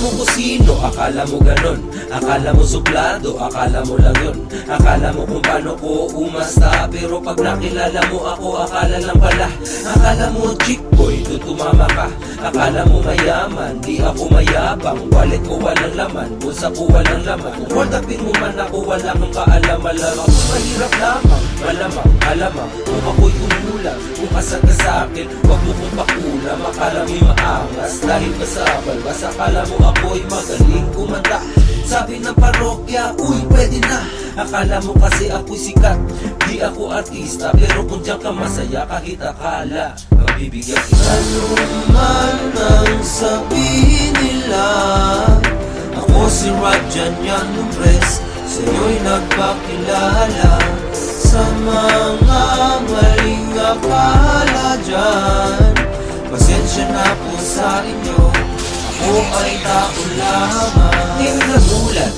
mo kung sino, akala mo ganon. Akala mo suplado, akala mo lang yun. Akala mo kung paano ko umasta, pero pag nakilala mo ako, akala lang pala. Akala mo chick boy, doon tumama ka. Akala mo mayaman, di ako mayabang. Wallet ko walang laman, bulsa ko walang laman. Kung hold upin mo man ako, wala kang kaalam. Malamang, mahirap lamang, malamang, alamang. Kung ako'y umulang, kung asal ka sa akin, wag mo kong pakulam. Akala mo'y maangas, dahil masabal. Basta akala mo ako'y magaling kumanta. Sabi ng parokya, uy pwede na. Akala mo kasi ako'y sikat, di ako artista. Pero kung diyan ka masaya, kahit akala mabibigyan kita. Ano man ang sabihin nila, ako si Rajan Yang Lumbres, sa'yo'y nagpakilala. Sa mga maling akala dyan, pasensya na po sa inyo, ako ay tao lamang. Nagulat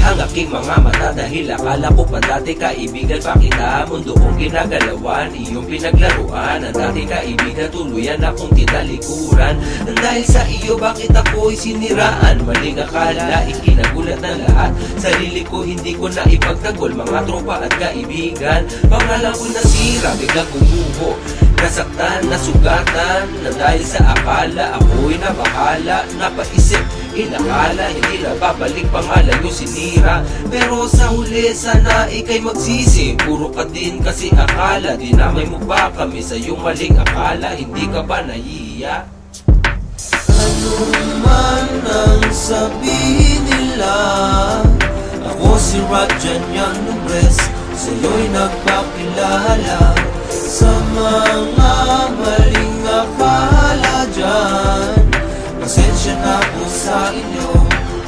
ang aking mga mata dahil akala ko pa dati kaibigan pa kita. Mundo kong ginagalawan, iyong pinaglaruan. Ang dati kaibigan tuluyan akong tinalikuran. Nang dahil sa iyo bakit ako'y siniraan? Maling akala, ikinagulat na lahat. Sarili ko hindi ko na ipagtanggol, mga tropa at kaibigan. Pangalan ko nasira, biglang gumuho. Nasaktan, nasugatan, na dahil sa akala ako'y nabahala. Napaisip, inakala, hindi na babalik pangalan yung sinira. Pero sa huli sana ikay magsisi. Puro ka din kasi akala, dinamay mo ba kami sa iyong maling akala? Hindi ka ba nahihiya? Ano man ang sabihin nila, ako si Rajan Yang Lumbres, sa'yo'y nagpakilala. Sa mga maling akala dyan, pasensya na po sa inyo,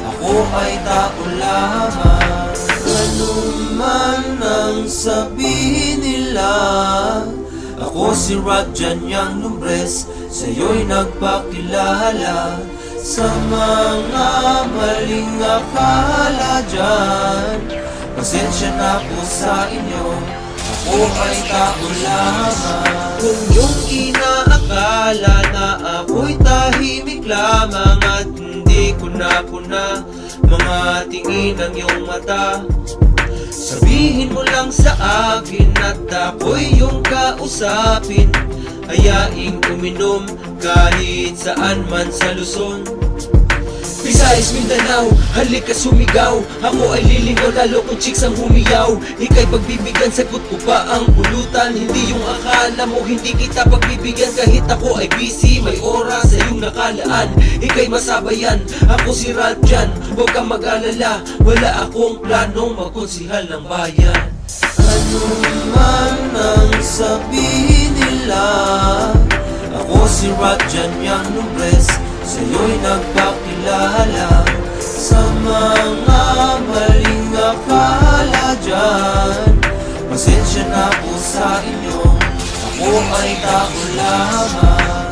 ako ay tao lamang. Ano man ang sabihin nila, ako si Rajan Yang Lumbres, sa'yo'y nagpakilala. Sa mga maling akala dyan, pasensya na po sa inyo, ako ay tao lamang. Kung yung inaakala na ako'y tahimik lamang at hindi ko na mga tingin ng iyong mata, sabihin mo lang sa akin at ako'y iyong kausapin. Hayaing uminom kahit saan man sa Luzon, Visayas, Mindanao, halika sumigaw. Ako ay lilingaw, lalo kung chicks ang humiyaw. Ika'y pagbibigyan, sagot ko pa ang pulutan. Hindi yung akala mo, hindi kita pagbibigyan. Kahit ako ay busy, may oras sa iyong nakalaan. Ika'y masabayan, ako si Rajan, huwag kang mag-alala. Wala akong planong magkonsihal ng bayan. Ano man ang sabihin nila, ako si Rajan Yang Lumbres, sa'yo'y nagpakilala. Sa mga maling akala dyan, pasensya na po sa inyo, ako ay tao lamang.